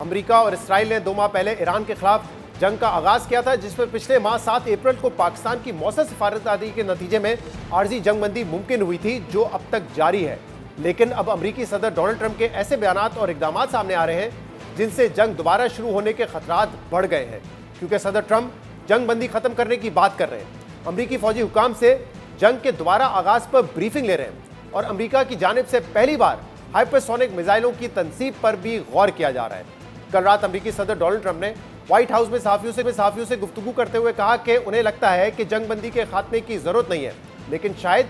امریکہ اور اسرائیل نے 2 ماہ پہلے ایران کے خلاف جنگ کا آغاز کیا تھا، جس میں پچھلے ماہ 7 اپریل کو پاکستان کی مؤثر سفارتداری کے نتیجے میں عارضی جنگ بندی ممکن ہوئی تھی، جو اب تک جاری ہے۔ لیکن اب امریکی صدر ڈونلڈ ٹرمپ کے ایسے بیانات اور اقدامات سامنے آ رہے ہیں جن سے جنگ دوبارہ شروع ہونے کے خطرات بڑھ گئے ہیں، کیونکہ صدر ٹرمپ جنگ بندی ختم کرنے کی بات کر رہے ہیں، امریکی فوجی حکام سے جنگ کے دوبارہ آغاز پر بریفنگ لے رہے ہیں، اور امریکہ کی جانب سے پہلی بار ہائپرسونک میزائلوں کی تنصیب پر بھی غور کیا جا رہا ہے۔ کل رات امریکی صدر ڈونلڈ ٹرمپ نے وائٹ ہاؤس میں صحافیوں سے گفتگو کرتے ہوئے کہا کہ انہیں لگتا ہے کہ جنگ بندی کے خاتمے کی ضرورت نہیں ہے، لیکن شاید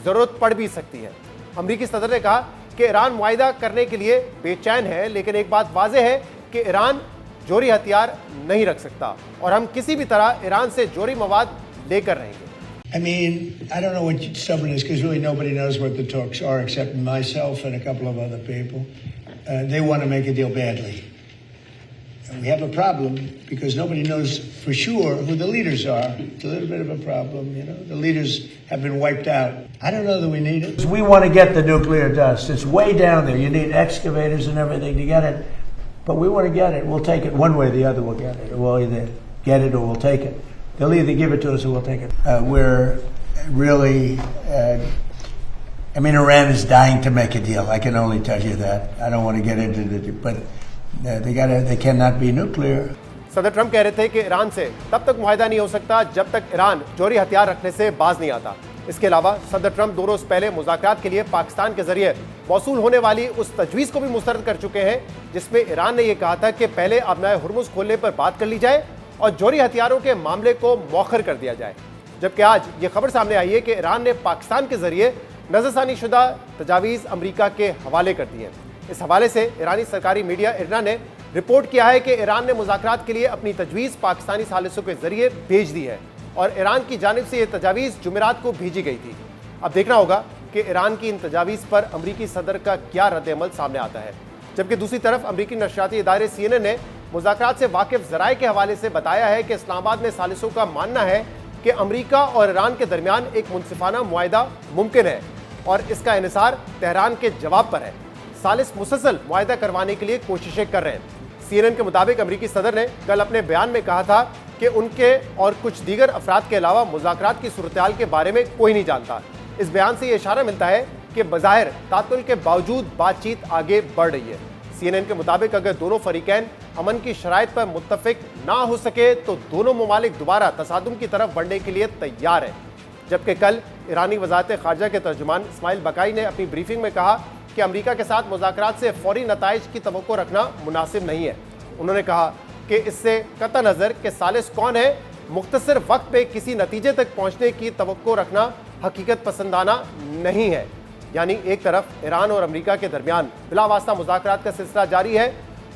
ضرورت پڑ بھی سکتی ہے۔ امریکی صدر نے کہا کہ ایران معاہدہ کرنے کے لیے بے چین ہے، لیکن ایک بات واضح ہے کہ ایران جوہری ہتھیار نہیں رکھ سکتا، اور ہم کسی بھی طرح ایران سے جوہری مواد لے کر رہیں گے۔ I mean, I don't know what stubborn is, because really nobody knows what the talks are except myself and a couple of other people. They want to make a deal badly. And we have a problem because nobody knows for sure who the leaders are. It's a little bit of a problem, you know. The leaders have been wiped out. I don't know that we need it. We want to get the nuclear dust. It's way down there. You need excavators and everything to get it. But we want to get it. We'll take it one way or the other. We'll get it. We'll either get it or we'll take it. They'll either give it to us or we'll take it. We're really... I mean, Iran is dying to make a deal. I can only tell you that. I don't want to get into it, but... They cannot be nuclear. صدر Trump کہہ رہے تھے کہ ایران سے تب تک معاہدہ نہیں ہو سکتا جب تک ایران جوہری ہتھیار رکھنے سے باز نہیں آتا۔ اس کے علاوہ صدر ٹرمپ 2 روز پہلے مذاکرات کے لیے پاکستان کے ذریعے موصول ہونے والی اس تجویز کو بھی مسترد کر چکے ہیں، جس میں ایران نے یہ کہا تھا کہ پہلے آبنائے ہرمز کھولنے پر بات کر لی جائے اور جوہری ہتھیاروں کے معاملے کو مؤخر کر دیا جائے۔ جبکہ آج یہ خبر سامنے آئی ہے کہ ایران نے پاکستان کے ذریعے نظر ثانی شدہ تجاویز امریکہ کے حوالے کر دی ہیں۔ اس حوالے سے ایرانی سرکاری میڈیا IRNA نے رپورٹ کیا ہے کہ ایران نے مذاکرات کے لیے اپنی تجویز پاکستانی ثالثوں کے ذریعے بھیج دی ہے، اور ایران کی جانب سے یہ تجاویز جمعرات کو بھیجی گئی تھی۔ اب دیکھنا ہوگا کہ ایران کی ان تجاویز پر امریکی صدر کا کیا رد عمل سامنے آتا ہے۔ جبکہ دوسری طرف امریکی نشریاتی ادارے CNN نے مذاکرات سے واقف ذرائع کے حوالے سے بتایا ہے کہ اسلام آباد میں ثالثوں کا ماننا ہے کہ امریکہ اور ایران کے درمیان ایک منصفانہ معاہدہ ممکن ہے، اور اس کا انحصار تہران کے جواب پر ہے۔ ثالث مسلسل معاہدہ کروانے کے لیے کوششیں کر رہے ہیں۔ CNN کے مطابق امریکی صدر نے کل اپنے بیان میں کہا تھا کہ ان کے اور کچھ دیگر افراد کے علاوہ مذاکرات کی صورتحال کے بارے میں کوئی نہیں جانتا۔ اس بیان سے یہ اشارہ ملتا ہے کہ بظاہر تعطل کے باوجود بات چیت آگے بڑھ رہی ہے۔ CNN کے مطابق اگر دونوں فریقین امن کی شرائط پر متفق نہ ہو سکے تو دونوں ممالک دوبارہ تصادم کی طرف بڑھنے کے لیے تیار ہیں۔ جبکہ کل ایرانی وزارت خارجہ کے ترجمان اسماعیل بقائی نے اپنی بریفنگ میں کہا کہ امریکہ کے ساتھ مذاکرات سے فوری نتائج کی توقع رکھنا مناسب نہیں ہے۔ انہوں نے کہا کہ اس سے قطع نظر کہ ثالث کون ہے، مختصر وقت پہ کسی نتیجے تک پہنچنے کی توقع رکھنا حقیقت پسندانہ نہیں ہے۔ یعنی ایک طرف ایران اور امریکہ کے درمیان بلا واسطہ مذاکرات کا سلسلہ جاری ہے،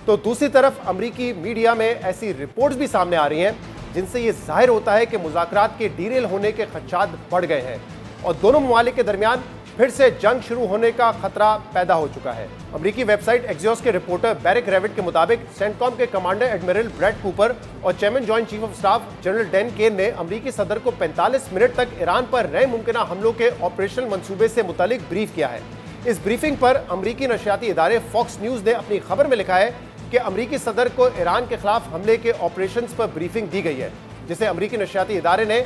تو دوسری طرف امریکی میڈیا میں ایسی رپورٹس بھی سامنے آ رہی ہیں جن سے یہ ظاہر ہوتا ہے کہ مذاکرات کے ڈیریل ہونے کے خدشات بڑھ گئے ہیں، اور دونوں ممالک کے درمیان پھر سے جنگ شروع ہونے کا خطرہ پیدا ہو چکا ہے۔ امریکی ویب سائٹ ایکزیوس کے رپورٹر بیرک ریوٹ کے مطابق سینٹ کام کے کمانڈر ایڈمرل بریڈ کوپر اور chairman joint chief of staff general Dan Caine نے امریکی صدر کو 45 منٹ تک ایران پر نئے ممکنہ حملوں کے آپریشنل منصوبے سے متعلق بریف کیا ہے۔ اس بریفنگ پر امریکی نشریاتی ادارے فاکس نیوز نے اپنی خبر میں لکھا ہے کہ امریکی صدر کو ایران کے خلاف حملے کے آپریشنز پر بریفنگ دی گئی ہے، جسے امریکی نشریاتی ادارے نے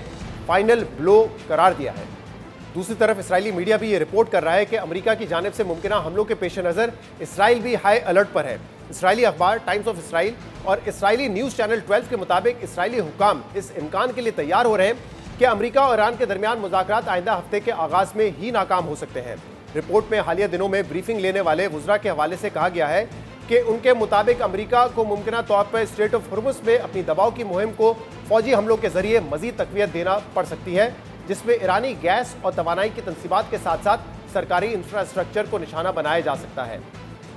فائنل بلو قرار دیا ہے۔ دوسری طرف اسرائیلی میڈیا بھی یہ رپورٹ کر رہا ہے کہ امریکہ کی جانب سے ممکنہ حملوں کے پیش نظر اسرائیل بھی ہائی الرٹ پر ہے۔ اسرائیلی اخبار ٹائمز آف اسرائیل اور اسرائیلی نیوز چینل 12 کے مطابق اسرائیلی حکام اس امکان کے لیے تیار ہو رہے ہیں کہ امریکہ اور ایران کے درمیان مذاکرات آئندہ ہفتے کے آغاز میں ہی ناکام ہو سکتے ہیں۔ رپورٹ میں حالیہ دنوں میں بریفنگ لینے والے وزراء کے حوالے سے کہا گیا ہے کہ ان کے مطابق امریکہ کو ممکنہ طور پر اسٹریٹ آف ہرمز میں اپنی دباؤ کی مہم کو فوجی حملوں کے ذریعے مزید تقویت دینا پڑ سکتی ہے، جس میں ایرانی گیس اور توانائی کی تنصیبات کے ساتھ ساتھ سرکاری انفراسٹرکچر کو نشانہ بنایا جا سکتا ہے۔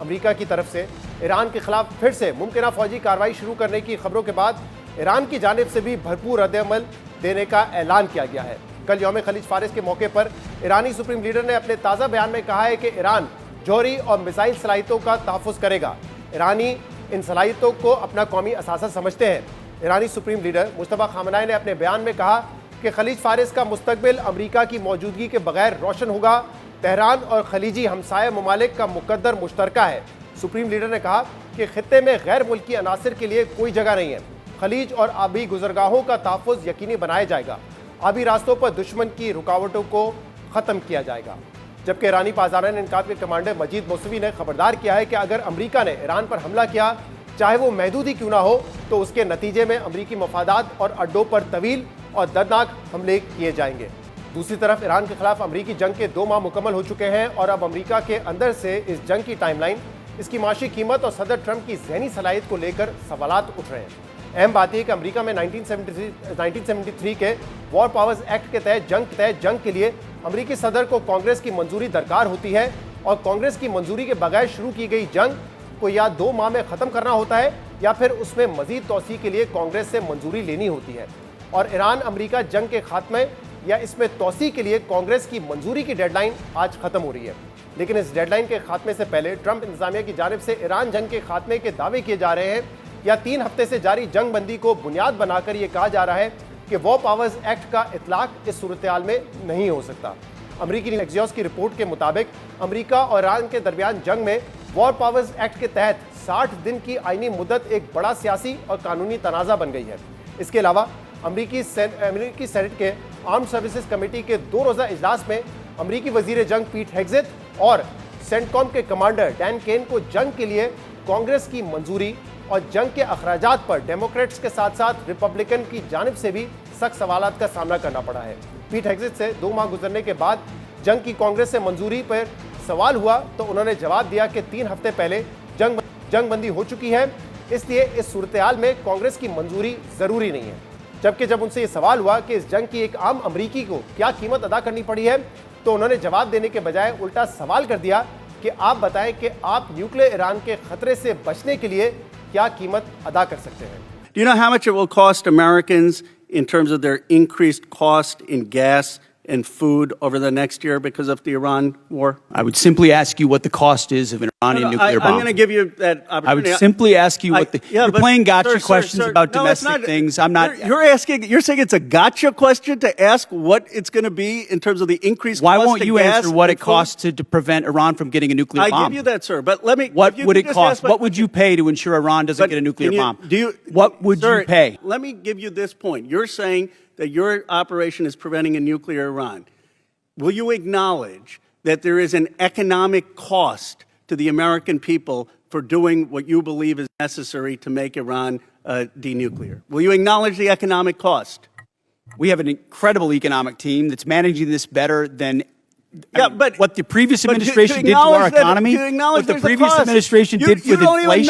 امریکہ کی طرف سے ایران کے خلاف پھر سے ممکنہ فوجی کارروائی شروع کرنے کی خبروں کے بعد ایران کی جانب سے بھی بھرپور رد عمل دینے کا اعلان کیا گیا ہے۔ کل یوم خلیج فارس کے موقع پر ایرانی سپریم لیڈر نے اپنے تازہ بیان میں کہا ہے کہ ایران جوہری اور میزائل صلاحیتوں کا تحفظ کرے گا۔ ایرانی ان صلاحیتوں کو اپنا قومی اثاثہ سمجھتے ہیں۔ ایرانی سپریم لیڈر مجتبیٰ خامنہئی نے اپنے بیان میں کہا کہ خلیج فارس کا مستقبل امریکہ کی موجودگی کے بغیر روشن ہوگا۔ تہران اور خلیجی ہمسایہ ممالک کا مقدر مشترکہ ہے۔ सुप्रीम लीडर ने कहा कि खित्ते में गैर मुल्की अनासर के लिए कोई जगह नहीं है। खलीज और आबी गुजरगाहों का तहफ़्फ़ुज़ यकीनी बनाया जाएगा। आबी रास्तों पर दुश्मन की रुकावटों को ख़त्म किया जाएगा। जबकि ईरानी पाज़ारान इनकाद के कमांडर मजीद मौसवी ने खबरदार किया है कि अगर अमरीका ने ईरान पर हमला किया, चाहे वो महदूद ही क्यों ना हो, तो उसके नतीजे में अमरीकी मफादात और अड्डों पर तवील और दर्दनाक हमले किए जाएंगे। दूसरी तरफ ईरान के खिलाफ अमरीकी जंग के 2 माह मुकम्मल हो चुके हैं और अब अमरीका के अंदर से इस जंग की टाइमलाइन, इसकी माशी कीमत और सदर ट्रंप की ज़हनी सलाहियत को लेकर सवालात उठ रहे हैं। अहम बात यह कि अमरीका में 1973 के वॉर पावर्स एक्ट के तहत जंग के लिए अमरीकी सदर को कांग्रेस की मंजूरी दरकार होती है और कांग्रेस की मंजूरी के बगैर शुरू की गई जंग को या 2 माह में ख़त्म करना होता है या फिर उसमें मज़ीद तोसी के लिए कांग्रेस से मंजूरी लेनी होती है। और ईरान अमरीका जंग के खात्मे या इसमें तोसी के लिए कांग्रेस की मंजूरी की डेडलाइन आज ख़त्म हो रही है। लेकिन इस डेडलाइन के खात्मे से पहले ट्रंप इंतजामिया की जानिब से ईरान जंग के खात्मे के दावे किए जा रहे हैं या 3 हफ्ते से जारी जंग बंदी को बुनियाद बनाकर यह कहा जा रहा है कि वॉर पावर्स एक्ट का इतलाक इस सूरत-ए-हाल में नहीं हो सकता। अमरीकी एक्सियोस की रिपोर्ट के मुताबिक अमरीका और ईरान के दरमियान जंग में वॉर पावर्स एक्ट के तहत 60 दिन की आईनी मुद्दत एक बड़ा सियासी और कानूनी तनाज़ा बन गई है। इसके अलावा अमरीकी सेनेट के आर्म्ड सर्विसेज कमेटी के 2 रोज़ा इजलास में अमरीकी वजीर जंग पीट हेग्सेथ और सेंटकॉम के कमांडर डैन केन को जंग के लिए कांग्रेस की मंजूरी और जंग के अखराजात पर डेमोक्रेट्स के साथ साथ रिपब्लिकन की जानिब से भी सख्त सवालात का सामना करना पड़ा है। पीट हेग्सेथ से 2 माह गुजरने के बाद जंग की कांग्रेस से मंजूरी पर सवाल हुआ तो उन्होंने जवाब दिया कि 3 हफ्ते पहले जंग बंदी हो चुकी है, इसलिए इस सूरत-ए-हाल में कांग्रेस की मंजूरी ज़रूरी नहीं है। जबकि जब उनसे ये सवाल हुआ कि इस जंग की एक आम अमरीकी को क्या कीमत अदा करनी पड़ी है, तो उन्होंने जवाब देने के बजाय उल्टा सवाल कर दिया कि आप बताएं कि आप न्यूक्लियर ईरान के खतरे से बचने के लिए क्या कीमत अदा कर सकते हैं। Do you know how much it will cost Americans in terms of their increased cost in gas and food over the next year because of the Iran war? I would simply ask you what the cost is of an Iranian nuclear bomb. I'm going to give you that opportunity. I would simply ask you what you're playing gotcha questions about domestic things. I'm not. You're saying it's a gotcha question to ask what it's going to be in terms of the increased Why cost won't of you gas answer what and it costs to prevent Iran from getting a nuclear bomb? I give you that, sir. But let me. What would it cost? What would you pay to ensure Iran doesn't get a nuclear bomb? What would you pay? Let me give you this point. You're saying that your operation is preventing a nuclear Iran. Will you acknowledge that there is an economic cost to the American people for doing what you believe is necessary to make Iran denuclear? Will you acknowledge the economic cost? We have an incredible economic team that's managing this better than but what the previous administration did to our economy, what the previous administration did with inflation,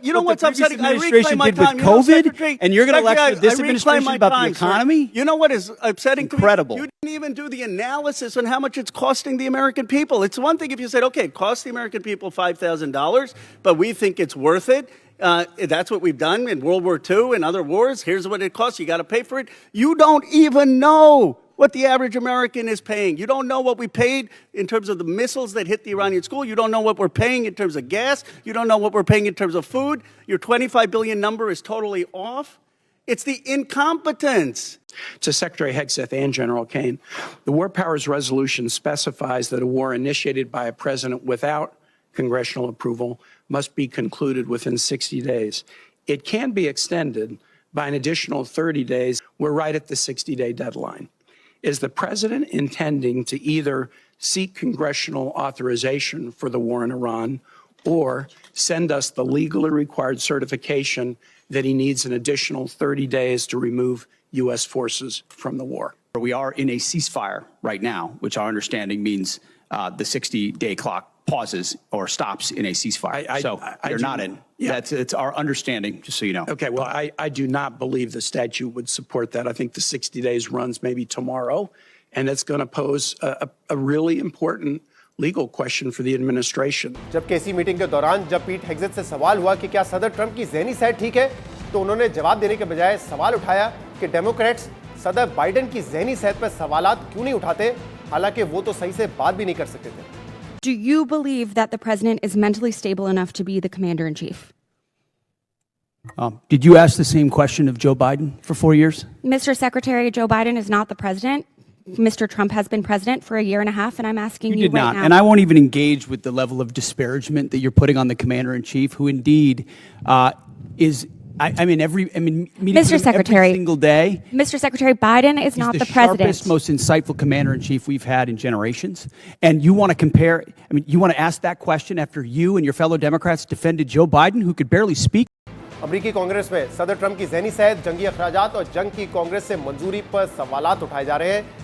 you know what's upsetting? I reclaim my time. With COVID, and you're going to lecture this administration about the economy? You know what is upsetting? Incredible. You didn't even do the analysis on how much it's costing the American people. It's one thing if you said, okay, it costs the American people $5,000, but we think it's worth it. That's what we've done in World War II and other wars. Here's what it costs. You got to pay for it. You don't even know what the average American is paying. You don't know what we paid in terms of the missiles that hit the Iranian school. You don't know what we're paying in terms of gas. You don't know what we're paying in terms of food. Your 25 billion number is totally off. It's the incompetence. To Secretary Hegseth and General Kane, the War Powers Resolution specifies that a war initiated by a president without congressional approval must be concluded within 60 days. It can be extended by an additional 30 days. We're right at the 60-day deadline. Is the president intending to either seek congressional authorization for the war in Iran or send us the legally required certification that he needs an additional 30 days to remove U.S. forces from the war? We are in a ceasefire right now, which our understanding means the 60-day clock pauses or stops in a ceasefire. You're not in. Yeah. It's our understanding, just so you know. Okay, well, I do not believe the statute would support that. I think the 60 days runs maybe tomorrow, and it's going to pose a really important legal question for the administration. जबकि इसी meeting के दौरान जब पीट हेग्सेथ से सवाल हुआ कि क्या सदर ट्रंप की ज़हनी सेहत ठीक है, तो उन्होंने जवाब देने के बजाय सवाल उठाया कि डेमोक्रेट्स सदर बाइडेन की ज़हनी सेहत पर सवालात क्यों नहीं उठाते, हालांकि वो तो सही से बात भी नहीं कर सकते थे। Do you believe that the president is mentally stable enough to be the commander-in-chief? Did you ask the same question of Joe Biden for 4 years? Mr. Secretary, Joe Biden is not the president. Mr. Trump has been president for a year and a half, and I'm asking you did right not. now. And I won't even engage with the level of disparagement that you're putting on the commander-in-chief, who indeed is, meeting with him Secretary, every single day. Mr. Secretary, Biden is He's not the the president. sharpest, most insightful commander-in-chief we've had in generations. And you want to compare, you want to ask that question after you and your fellow Democrats defended Joe Biden, who could barely speak? अमरीकी कांग्रेस में सदर Trump की ज़हनी सेहत, जंगी अखराजात और जंग की कांग्रेस से मंजूरी पर सवालात उठाए जा रहे हैं।